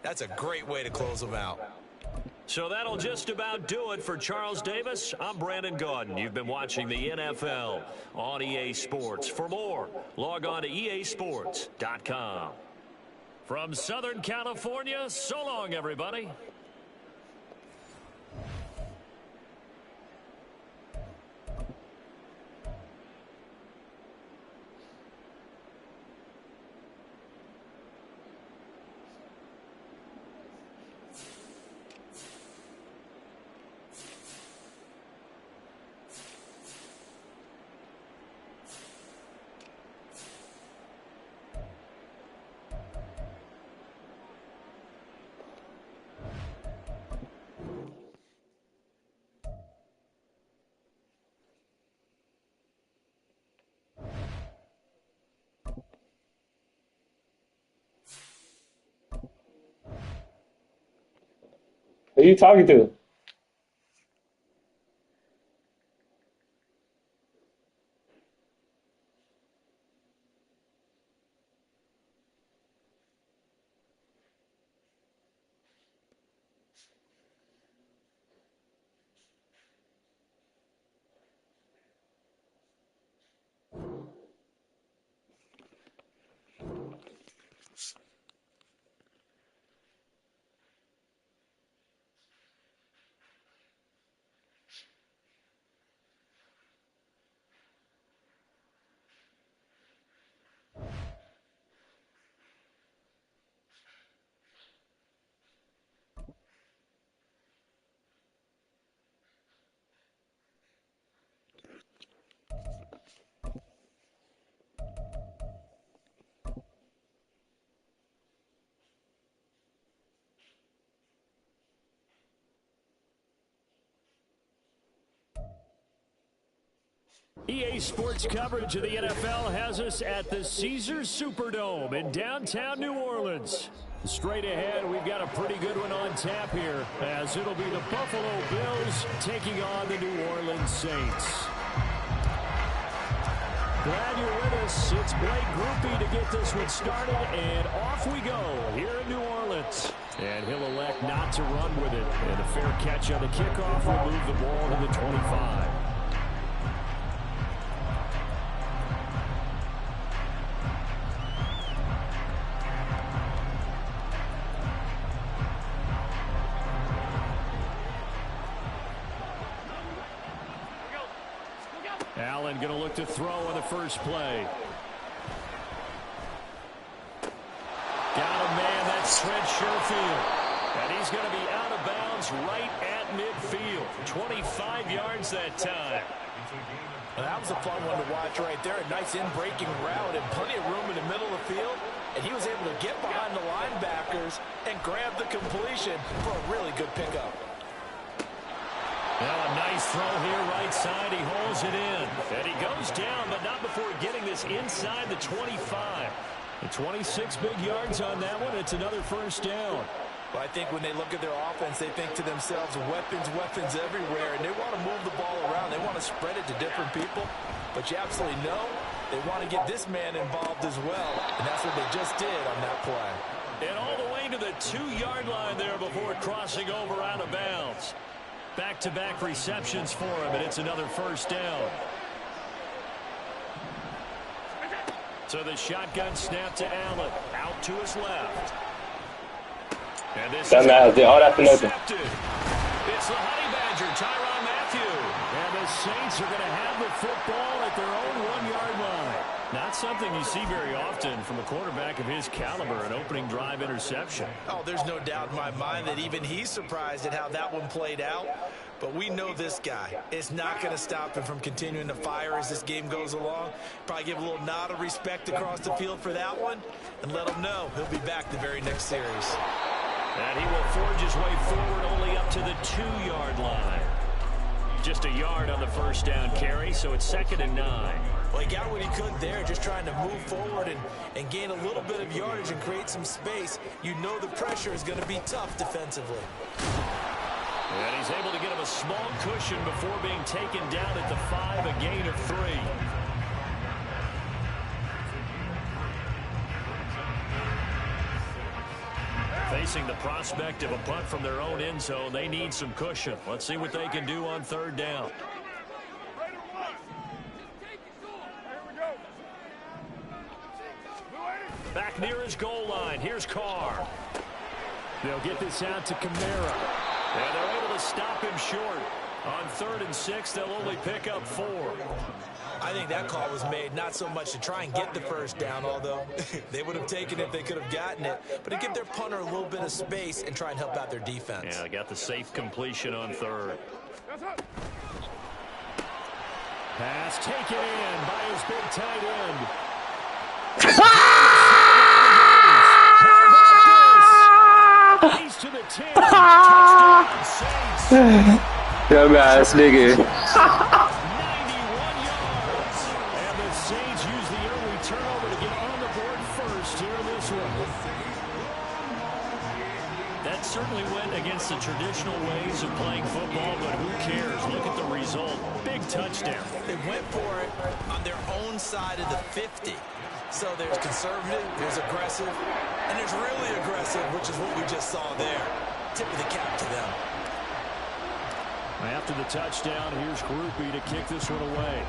That's a great way to close them out. So that'll just about do it for Charles Davis. I'm Brandon Gaudin. You've been watching the NFL on EA Sports. For more, log on to easports.com. From Southern California, so long, everybody. Who are you talking to? EA Sports coverage of the NFL has us at the Caesars Superdome in downtown New Orleans. Straight ahead, we've got a pretty good one on tap here, as it'll be the Buffalo Bills taking on the New Orleans Saints. Glad you're with us. It's Blake Groupie to get this one started, and off we go here in New Orleans. And he'll elect not to run with it. And a fair catch on the kickoff will move the ball to the 25. Allen going to look to throw on the first play. Got a man, that's Trent Sherfield. And he's going to be out of bounds right at midfield. 25 yards that time. Well, that was a fun one to watch right there. A nice in-breaking route and plenty of room in the middle of the field. And he was able to get behind the linebackers and grab the completion for a really good pickup. Now a nice throw here right side. He holds it in. And he goes down, but not before getting this inside the 25. And 26 big yards on that one. It's another first down. Well, I think when they look at their offense, they think to themselves, weapons, weapons everywhere. And they want to move the ball around. They want to spread it to different people. But you absolutely know they want to get this man involved as well. And that's what they just did on that play. And all the way to the 2-yard line there before crossing over out of bounds. Back-to-back receptions for him, and it's another first down. So the shotgun snap to Allen. Out to his left. And this is intercepted. It's the Honey Badger, Tyrann Mathieu. And the Saints are going to have the football at their own 1-yard line. Not something you see very often from a quarterback of his caliber, an opening drive interception. Oh, there's no doubt in my mind that even he's surprised at how that one played out. But we know this guy is not going to stop him from continuing to fire as this game goes along. Probably give a little nod of respect across the field for that one and let him know he'll be back the very next series. And he will forge his way forward only up to the 2-yard line. Just a yard on the first down carry, so it's 2nd and 9. Well, he got what he could there, just trying to move forward and gain a little bit of yardage and create some space. You know the pressure is going to be tough defensively. And he's able to get him a small cushion before being taken down at the 5, a gain of 3. facing the prospect of a punt from their own end zone. They need some cushion. Let's see what they can do on third down. Back near his goal line. Here's Carr. They'll get this out to Kamara. And they're able to stop him short. On 3rd and 6, they'll only pick up 4. I think that call was made not so much to try and get the first down, although they would have taken it if they could have gotten it, but to give their punter a little bit of space and try and help out their defense. Yeah, they got the safe completion on 3rd. Pass taken in by his big tight end. He's to the 10. Touchdown, Saints. Dumbass nigga. 91 yards. And the Saints use the early turnover to get on the board first here in this one. That certainly went against the traditional ways of playing football, but who cares? Look at the result. Big touchdown. They went for it on their own side of the 50. So there's conservative, there's aggressive, and there's really aggressive, which is what we just saw there. Tip of the cap to them. After the touchdown, here's Groupie to kick this one away.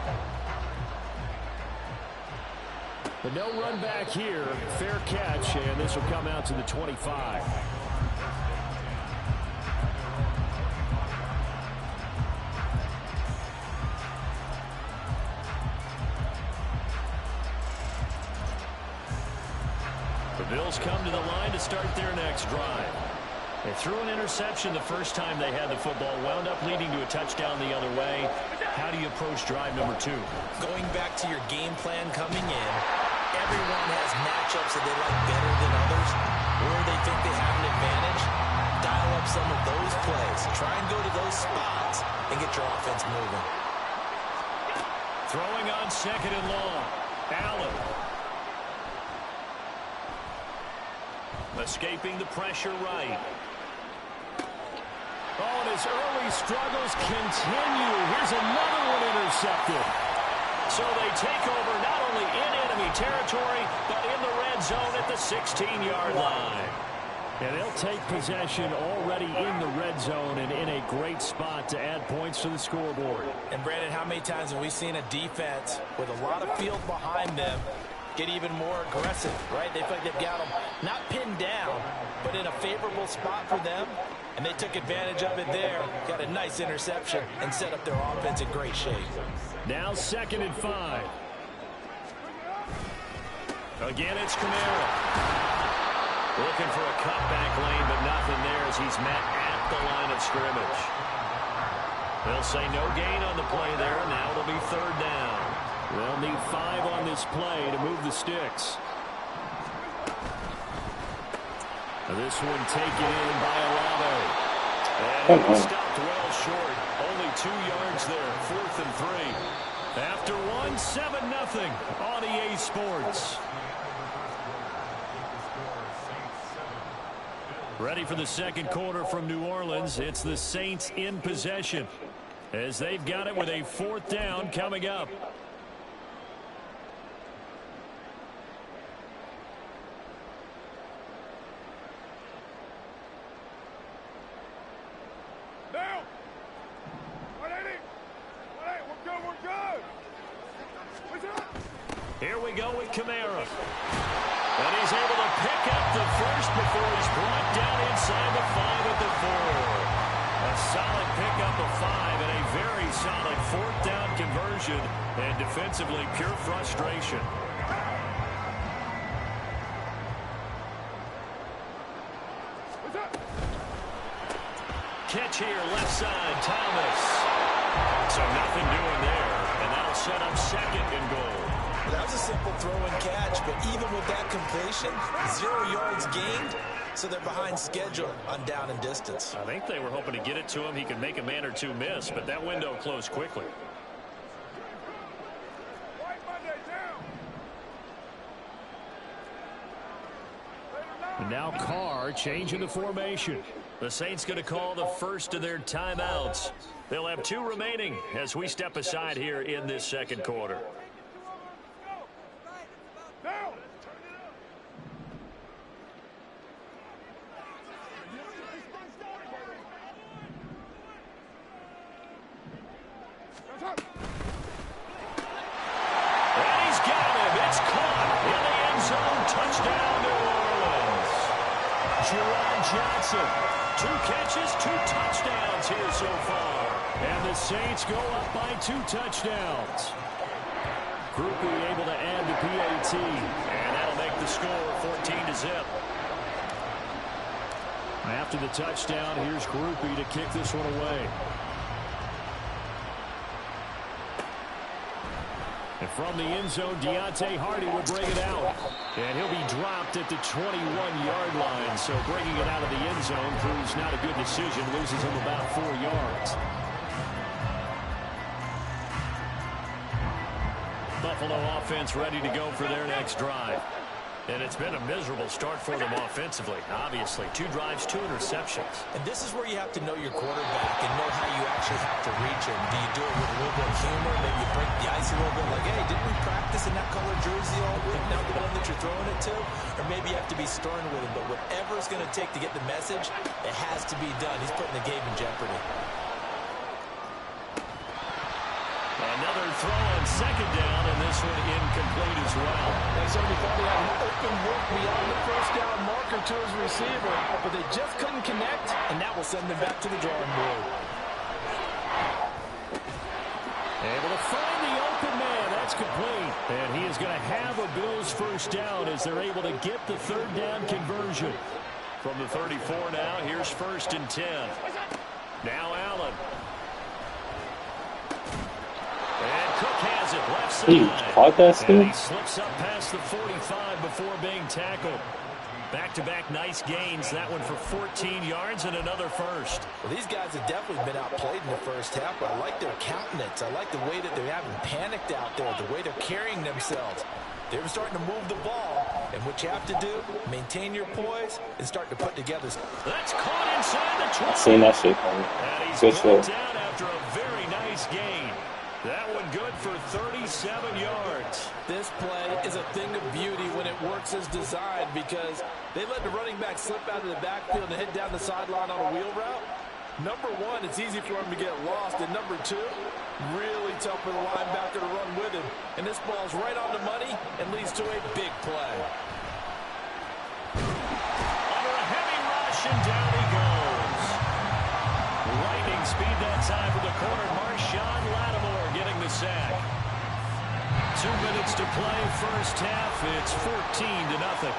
But no run back here. Fair catch, and this will come out to the 25. The Bills come to the line to start their next drive. They threw an interception the first time they had the football, wound up leading to a touchdown the other way. How do you approach drive number 2? Going back to your game plan coming in, everyone has matchups that they like better than others, or they think they have an advantage. Dial up some of those plays. Try and go to those spots and get your offense moving. Throwing on 2nd and long. Allen. Escaping the pressure right. Oh, and his early struggles continue. Here's another one intercepted. So they take over not only in enemy territory, but in the red zone at the 16-yard line. And they'll take possession already in the red zone and in a great spot to add points to the scoreboard. And, Brandon, how many times have we seen a defense with a lot of field behind them get even more aggressive, right? They feel like they've got them not pinned down, but in a favorable spot for them, and they took advantage of it there, got a nice interception, and set up their offense in great shape. Now 2nd and 5. Again, it's Kamara. Looking for a cutback lane, but nothing there as he's met at the line of scrimmage. They'll say no gain on the play there. Now it'll be 3rd down. They'll need 5 on this play to move the sticks. This one taken in by Olave. And he stopped well short. Only 2 yards there. 4th and 3. After 1, 7-0 on EA Sports. Ready for the second quarter from New Orleans. It's the Saints in possession as they've got it with a 4th down coming up. Here we go with Kamara. And he's able to pick up the first before he's brought down inside the 5 at the 4. A solid pickup of 5 and a very solid 4th down conversion. And defensively, pure frustration. Catch here, left side, Thomas. So nothing doing there. And that'll set up 2nd and goal. That was a simple throw and catch, but even with that completion, 0 yards gained, so they're behind schedule on down and distance. I think they were hoping to get it to him. He could make a man or 2 miss, but that window closed quickly. And now Carr changing the formation. The Saints going to call the first of their timeouts. They'll have 2 remaining as we step aside here in this second quarter. Johnson. 2 catches, 2 touchdowns here so far. And the Saints go up by 2 touchdowns. Groupie able to add the PAT. And that'll make the score 14-0. After the touchdown, here's Groupie to kick this one away. And from the end zone, Deontay Hardy will bring it out. And he'll be dropped at the 21-yard line. So bringing it out of the end zone proves not a good decision. Loses him about 4 yards. Buffalo offense ready to go for their next drive. And it's been a miserable start for them offensively. Obviously, 2 drives, 2 interceptions. And this is where you have to know your quarterback and know how you actually have to reach him. Do you do it with a little bit of humor? Maybe you break the ice a little bit like, hey, didn't we practice in that color jersey all week? Now the one that you're throwing it to? Or maybe you have to be stern with him. But whatever it's going to take to get the message, it has to be done. He's putting the game in jeopardy. Another throw on 2nd down, and this one incomplete as well. They certainly thought he had an open look beyond the first down marker to his receiver, but they just couldn't connect, and that will send them back to the drawing board. Able to find the open man. That's complete. And he is going to have a Bills first down as they're able to get the 3rd down conversion. From the 34 now, here's 1st and 10. Now Allen. And Cook has it left side. He caught that still? And he slips up past the 45 before being tackled. Back-to-back nice gains. That one for 14 yards and another first. Well, these guys have definitely been outplayed in the first half, but I like their countenance. I like the way that they haven't panicked out there, the way they're carrying themselves. They were starting to move the ball, and what you have to do, maintain your poise and start to put together. That's caught inside the 20. I seen that shit coming. And he's Good brought shit. down after a very nice gain. That one good for 37 yards. This play is a thing of beauty when it works as designed because they let the running back slip out of the backfield and hit down the sideline on a wheel route. Number one, it's easy for him to get lost. And number two, really tough for the linebacker to run with him. And this ball's right on the money and leads to a big play. Under a heavy rush, and down he goes. Lightning speed that time for the corner. Marshawn Lattimore getting the sack. 2 minutes to play first half. It's 14-0.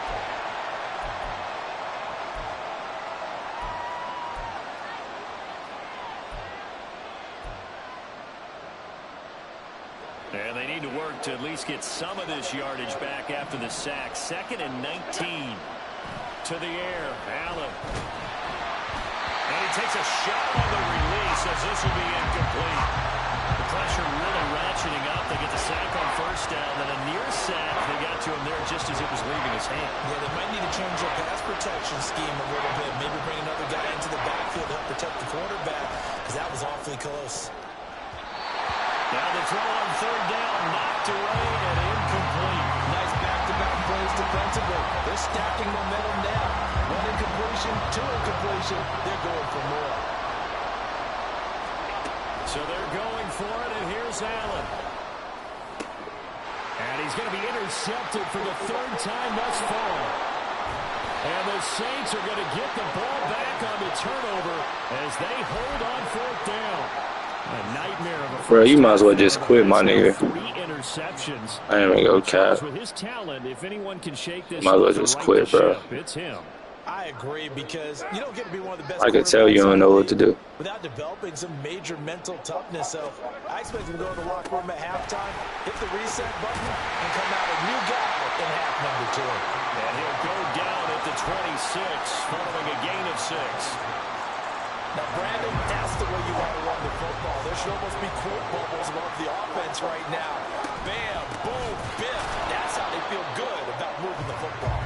And they need to work to at least get some of this yardage back after the sack. 2nd and 19. To the air, Allen. And he takes a shot on the release as this will be incomplete. The pressure really ratcheting up. They get the sack on first down. Then a near sack. They got to him there just as it was leaving his hand. Yeah, they might need to change their pass protection scheme a little bit. Maybe bring another guy into the backfield to help protect the quarterback because that was awfully close. Now the throw on 3rd down, knocked away and incomplete. Nice back-to-back plays defensively. They're stacking momentum now. 1 incompletion, 2 incompletion. They're going for more. So they're going for it, and here's Allen. And he's going to be intercepted for the 3rd time thus far. And the Saints are going to get the ball back on the turnover as they hold on 4th down. A nightmare of a Bro, you might as well just quit, my nigga. 3 interceptions. I ain't even go cap. With his talent, if anyone can shake this, Might as well just quit, bro. It's him. I agree because you don't get to be one of the best. I could tell you don't know what to do. Without developing some major mental toughness. So I expect him to go to the locker room at halftime, hit the reset button, and come out a new guy in half number 2. And he'll go down at the 26 following a gain of 6. Now, Brandon, that's the way you want to run the football. There should almost be quote bubbles above the offense right now. Bam, boom, biff. That's how they feel good about moving the football.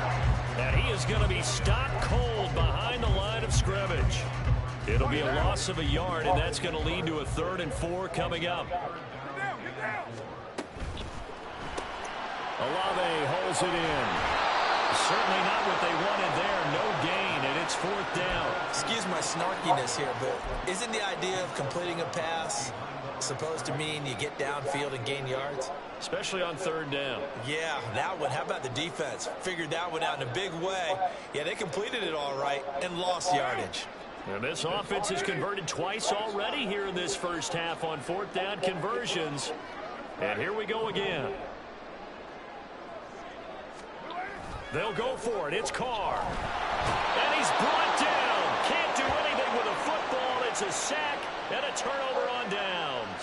And he is going to be stopped cold behind the line of scrimmage. It'll be a loss of a yard, and that's going to lead to a 3rd and 4 coming up. Olave holds it in. Certainly not what they wanted there. No gain, and it's 4th down. Excuse my snarkiness here, but isn't the idea of completing a pass supposed to mean you get downfield and gain yards? Especially on third down. Yeah, that one. How about the defense? Figured that one out in a big way. Yeah, they completed it all right and lost yardage. And this offense has converted twice already here in this first half on fourth down conversions. And here we go again. They'll go for it. It's Carr. And he's brought down. Can't do anything with a football. It's a sack and a turnover on downs.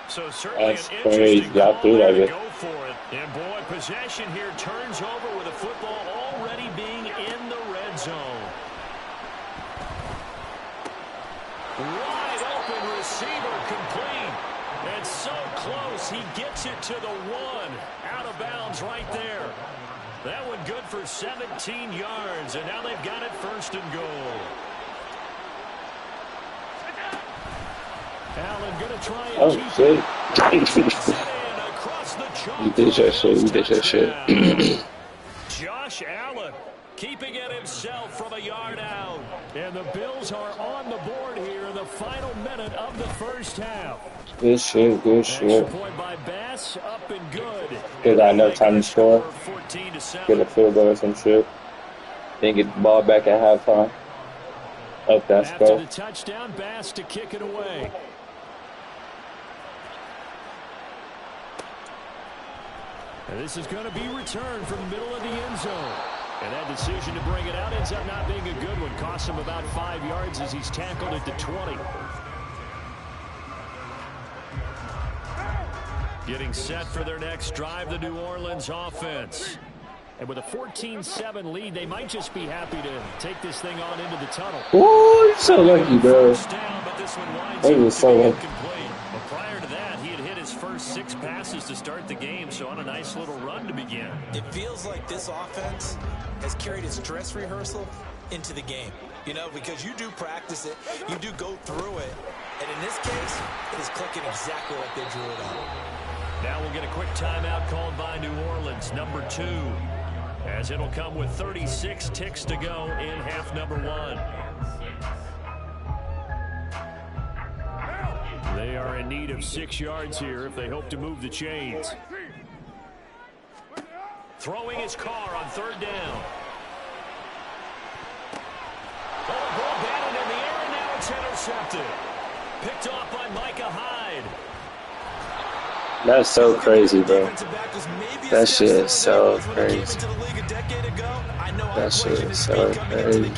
So certainly That's an crazy. interesting Y'all call threw there that to bit. go for it. And boy, possession here turns over with a football already being in the red zone. Wide open receiver complete. And so close, he gets it to the one. Out of bounds right there. That one good for 17 yards, and now they've got it first and goal. Allen going to try and keep shit. it across the You did your shit. You did your shit. Josh Allen keeping it himself from a yard out. And the Bills are on the board here in the final minute of the first half. Good shit. Good shit. Extra point by Bass, up and good. Still got enough time to score. Get a field goal or some shit. Then get the ball back at halftime. Up that After score. the touchdown, Bass to kick it away. And this is going to be returned from the middle of the end zone. And that decision to bring it out ends up not being a good one. Costs him about 5 yards as he's tackled at the 20. Getting set for their next drive, the New Orleans offense. And with a 14-7 lead, they might just be happy to take this thing on into the tunnel. Ooh, you're so lucky, bro. First down, but this one winds They up was to so be lucky. incomplete. But prior to that, he had hit his first 6 passes to start the game, so on a nice little run to begin. It feels like this offense has carried its dress rehearsal into the game. You know, because you do practice it, you do go through it, and in this case, it is clicking exactly like they drew it up. Now we'll get a quick timeout called by New Orleans, number 2, as it'll come with 36 ticks to go in half number 1. They are in need of 6 yards here if they hope to move the chains. Throwing his car on third down. Oh, ball batted in the air, and now it's intercepted. Picked off by Micah Hyde. That's so crazy, bro. That shit is so crazy. That shit is so crazy.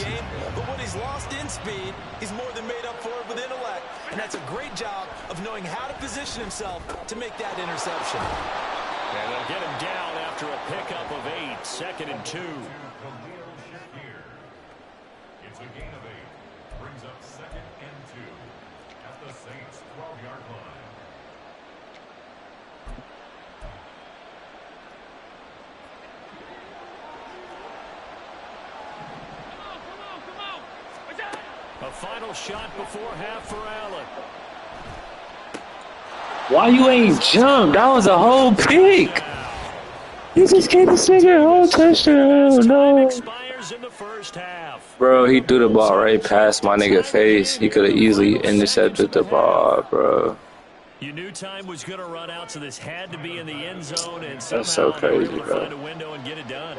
But what he's lost in speed, he's more than made up for it with intellect. And that's a great job of knowing how to position himself to make that interception. And they'll get him down after a pickup of 8, 2nd and 2. It's a gain of 8. Brings up 2nd and 2 at the Saints' 12-yard line. A final shot before half for Allen. Why you ain't jumped? That was a whole pick. He just gave this nigga a whole touchdown. No. Expires in the first half. Bro, he threw the ball right past my nigga face. He could have easily intercepted the ball, bro. You knew time was going to run out, so this had to be in the end zone, and somehow That's so they were crazy, able to bro. find a window and get it done.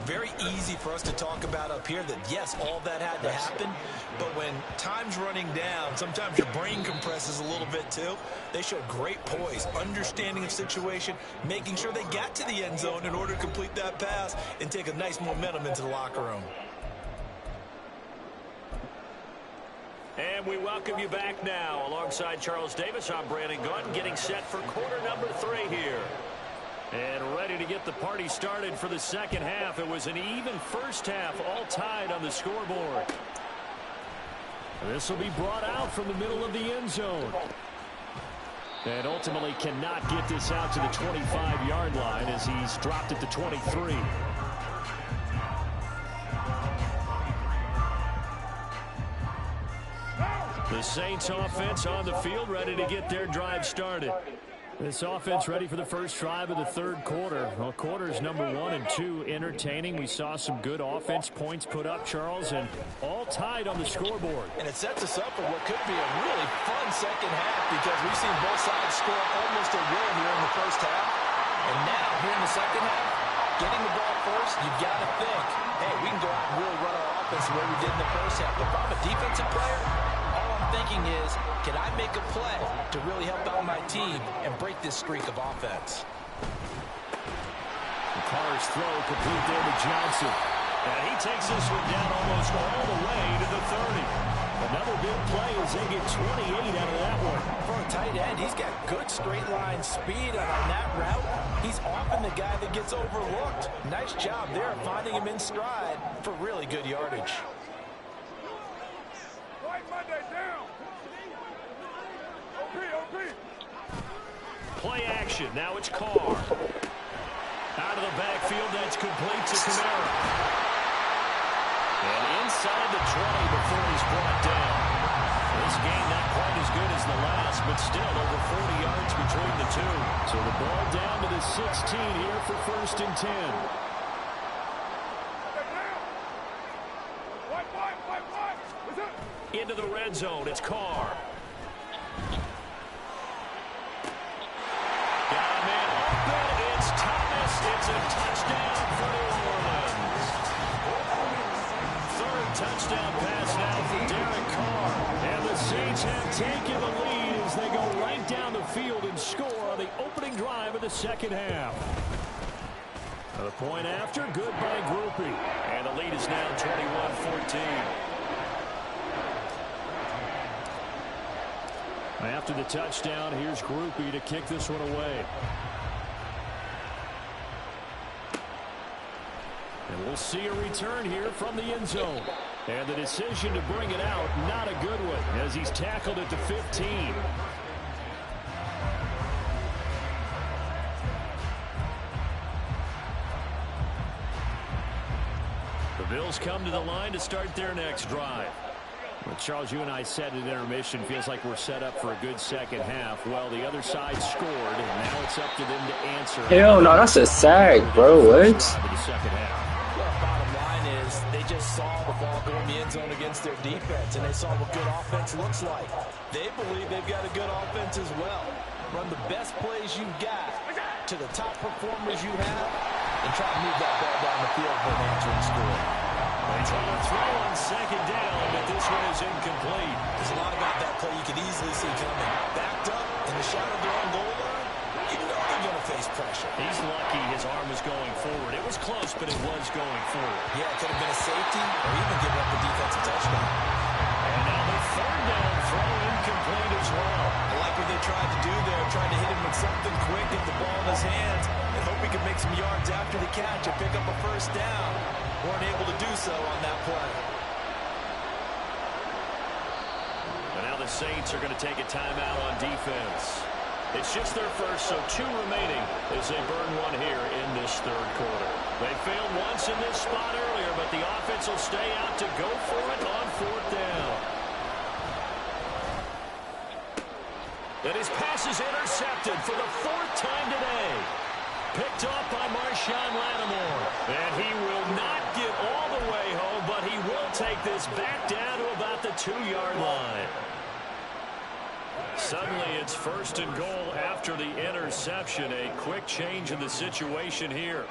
Very easy for us to talk about up here that, yes, all that had to happen, but when time's running down, sometimes your brain compresses a little bit too. They showed great poise, understanding of situation, making sure they got to the end zone in order to complete that pass and take a nice momentum into the locker room. And we welcome you back now. Alongside Charles Davis, I'm Brandon Gaunt, getting set for quarter number 3 here. And ready to get the party started for the second half. It was an even first half, all tied on the scoreboard. This will be brought out from the middle of the end zone. And ultimately cannot get this out to the 25-yard line as he's dropped at the 23. The Saints offense on the field, ready to get their drive started. This offense ready for the first drive of the third quarter. Well, quarters number 1 and 2 entertaining. We saw some good offense points put up, Charles, and all tied on the scoreboard. And it sets us up for what could be a really fun second half because we've seen both sides score almost a will here in the first half. And now, here in the second half, getting the ball first, you've got to think, hey, we can go out and really run our offense the way we did in the first half. But if I'm a defensive player, all I'm thinking is, can I make a play to really help out my team and break this streak of offense? Carr's throw complete there to Johnson. And he takes this one down almost all the way to the 30. Another big play as they get 28 out of that one. For a tight end, he's got good straight line speed, and on that route, he's often the guy that gets overlooked. Nice job there finding him in stride for really good yardage. Play action. Now it's Carr. Out of the backfield, that's complete to Kamara. And inside the 20 before he's brought down. This game not quite as good as the last, but still over 40 yards between the two. So the ball down to the 16 here for 1st and 10. Into the red zone, it's Carr. Got a man open, it's Thomas. It's a touchdown for New Orleans. 3rd touchdown pass now for Derek Carr. And the Saints have taken the lead as they go right down the field and score on the opening drive of the second half. The point after, good by Groupie. And the lead is now 21-14. After the touchdown, here's Groupie to kick this one away. And we'll see a return here from the end zone. And the decision to bring it out, not a good one, as he's tackled at the 15. The Bills come to the line to start their next drive. Well, Charles, you and I said at intermission, feels like we're set up for a good second half. Well, the other side scored, and now it's up to them to answer. Hell no, that's a sack, bro. What? Well, bottom line is they just saw the ball go in the end zone against their defense, and they saw what good offense looks like. They believe they've got a good offense as well. Run the best plays you've got to the top performers you have, and try to move that ball down the field for an answering score. They try to throw on 2nd down, but this one is incomplete. There's a lot about that play you can easily see coming. Backed up in the shadow of their own goal line, you know they're going to face pressure. He's lucky his arm was going forward. It was close, but it was going forward. Yeah, it could have been a safety or even giving up the defensive touchdown. And now the 3rd down throw incomplete as well. I like what they tried to do there, tried to hit him with something quick, get the ball in his hands, and hope he could make some yards after the catch and pick up a 1st down. Weren't able to do so on that play. But now the Saints are going to take a timeout on defense. It's just their first, so 2 remaining as they burn one here in this 3rd quarter. They failed once in this spot earlier, but the offense will stay out to go for it on 4th down. And his pass is intercepted for the 4th time today. Picked off by Marshawn Lattimore. And he will not get all the way home, but he will take this back down to about the 2-yard line. Suddenly it's 1st and goal after the interception. A quick change in the situation here.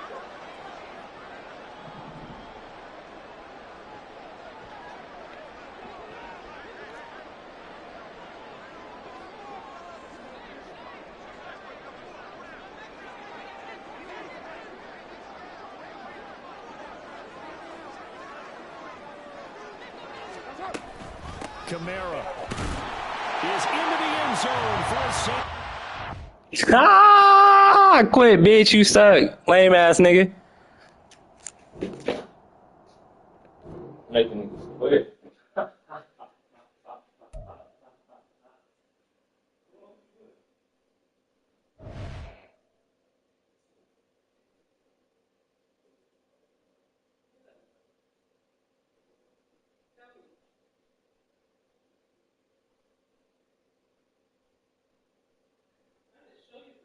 Kamara is into the end zone for a sack. Ah! Quit, bitch. You suck. Lame ass nigga. Making niggas quit. Show you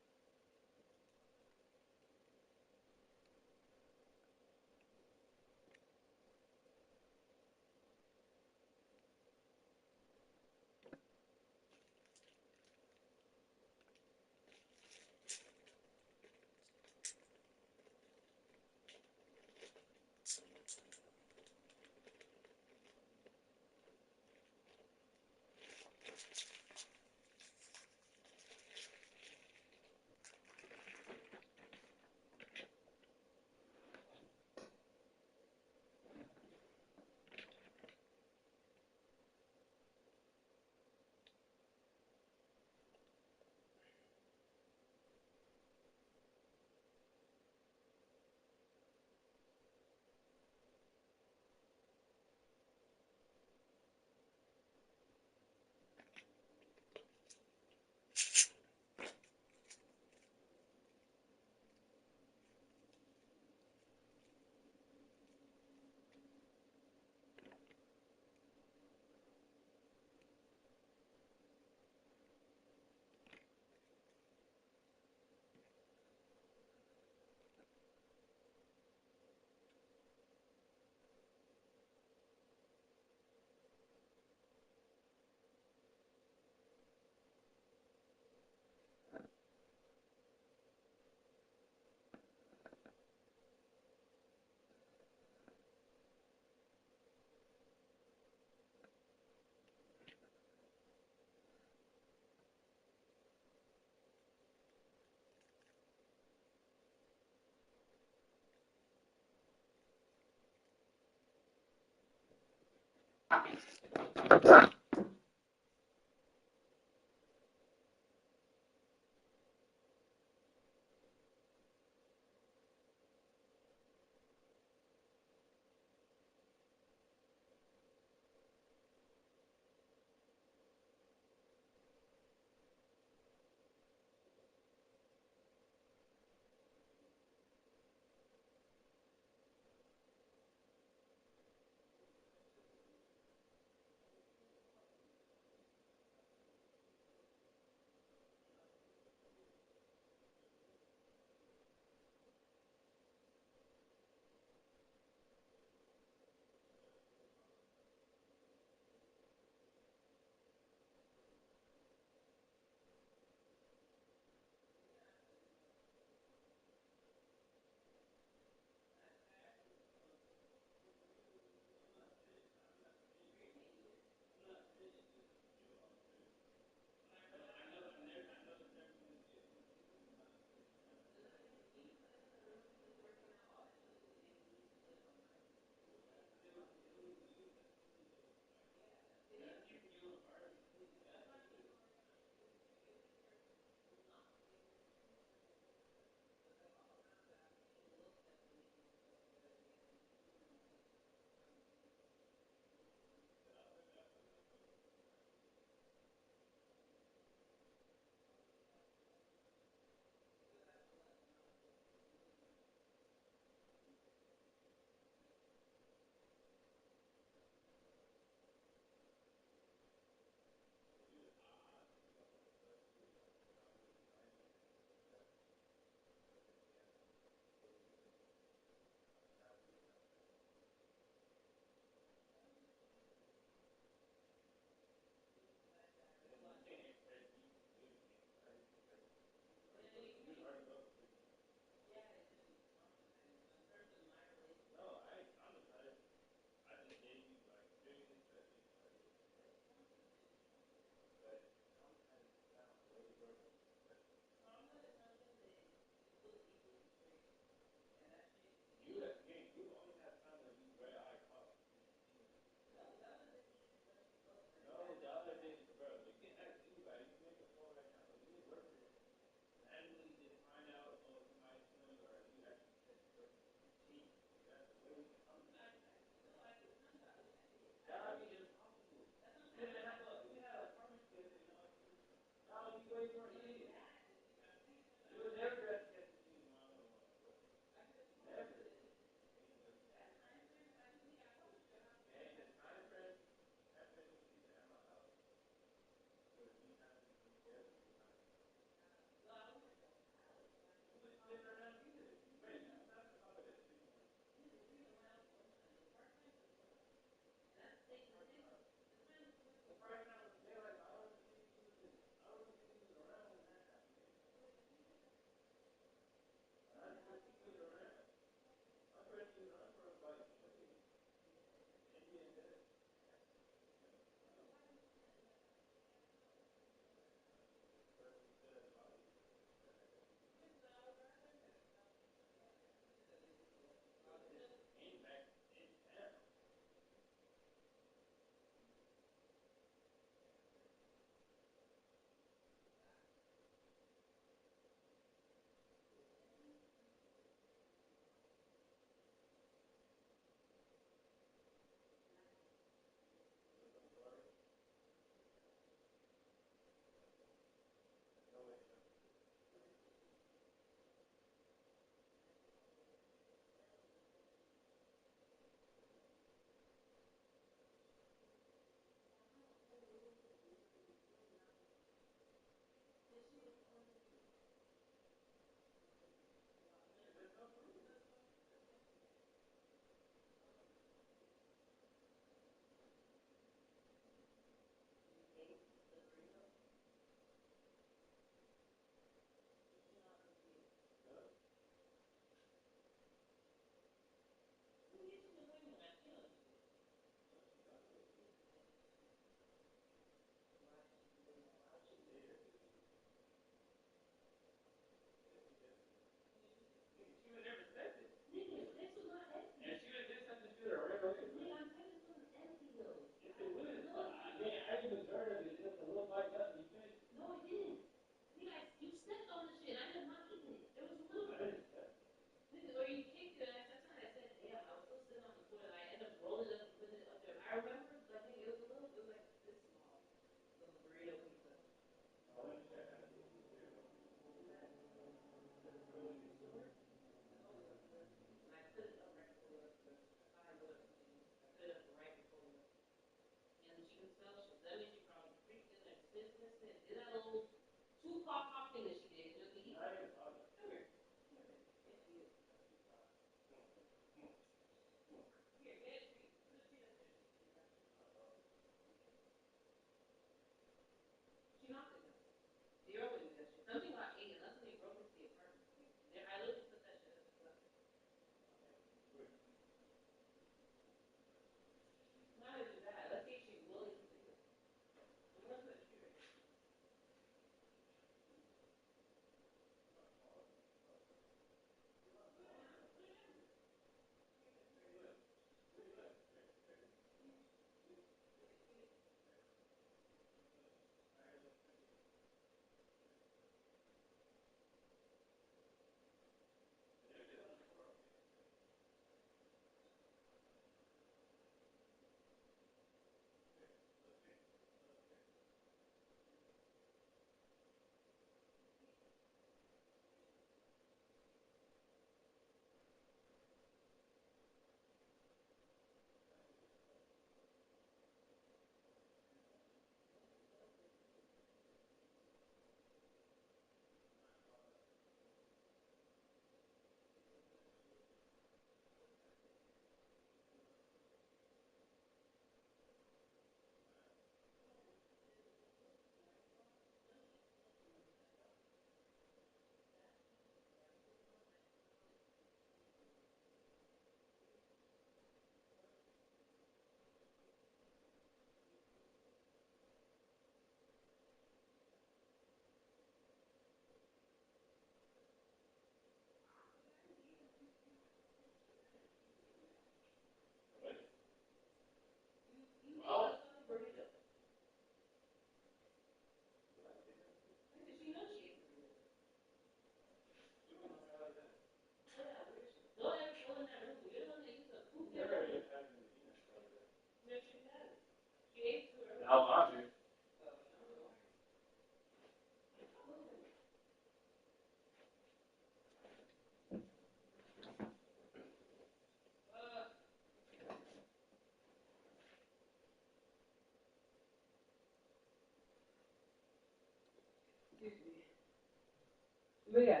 But yeah,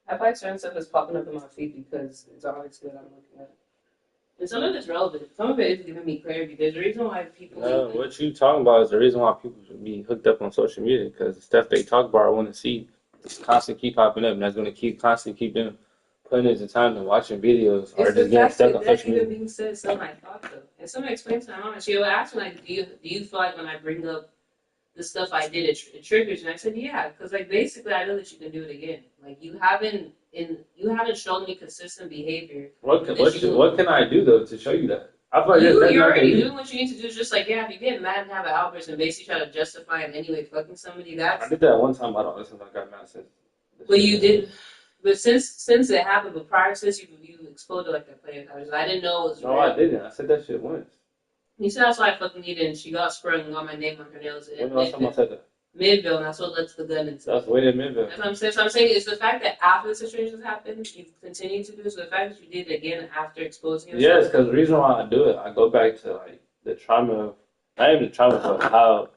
I feel like certain stuff is popping up in my feed because it's obviously what I'm looking at. And some of it's relevant. Some of it is giving me clarity. There's a reason why people. What you talking about is the reason why people should be hooked up on social media because the stuff they talk about, I want to see, just constantly keep popping up, and that's going to keep them putting in the time and watching videos or It's just the getting fact stuck that on that social even media. being said, something I thought though. And somebody explained to my mom, and she would ask me like, do you feel like when I bring up the stuff I did, it triggers? And I said, yeah, because like basically I know that you can do it again. Like you haven't shown me consistent behavior. What can I do though to show you that? I feel like You're already doing what you need to do. It's just like, yeah, if you get mad and have an outburst and basically try to justify in any way fucking somebody, I did that one time. I don't listen. I got mad since. But you did. But since it happened, but prior since you exploded like that player college, I didn't know it was real. No, I didn't. I said that shit once. You said that's why I fucking needed, and she got sprung and got my name on her nails. When last time I said that? Midville, and that's what led to the gun incident. That's way in Midville. That's what I'm saying. So I'm saying it's the fact that after the situation happened, you've continued to do it. So the fact that you did it again after exposing yourself. Yes, because the reason why I do it, I go back to like the trauma, not even the trauma, but how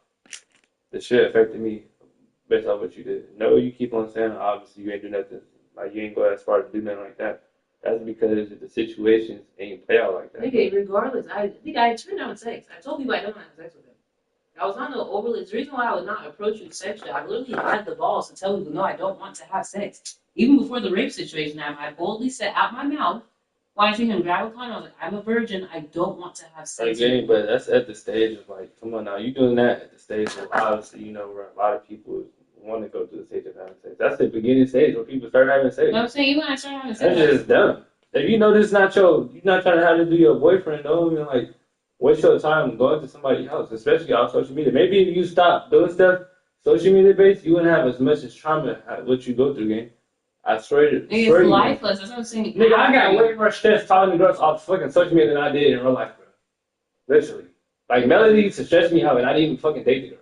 the shit affected me based off what you did. No, you keep on saying obviously you ain't do nothing, like you ain't go as far to do nothing like that. That's because the situations ain't play out like that. Nigga, regardless, I think I turned down sex. I told people I don't have sex with them. I was not no overly. The reason why I would not approach you sexually, I literally had the balls to tell people, no, I don't want to have sex. Even before the rape situation happened, I boldly said out my mouth, why I see him grab a condom, I was like, I'm a virgin, I don't want to have sex. Again, but that's at the stage of like, come on now, you doing that at the stage of obviously, you know, where a lot of people want to go through the stage of having sex. That's the beginning stage where people start having sex. But I'm saying, even when I started having sex, that's just dumb. If you know this is not you're not trying to have to do your boyfriend, though, I mean, like, waste your time going to somebody's house, especially on social media. Maybe if you stop doing stuff social media based, you wouldn't have as much as trauma what you go through, gang. I swear to it's lifeless. That's what I'm saying. Nigga, I got way more stress talking to girls off fucking social media than I did in real life, bro. Literally. Like, Melody used to stress me out and I didn't even fucking date the girl.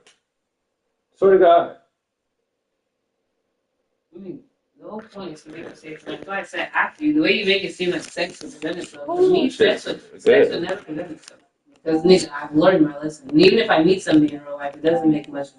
Swear to God. I mean, the whole point is to make it safe. That's why I said after you. The way you make it seem like sex will present itself. For me, sex would never present itself. Because nigga, I've learned my lesson. And even if I meet somebody in real life, it doesn't make much of a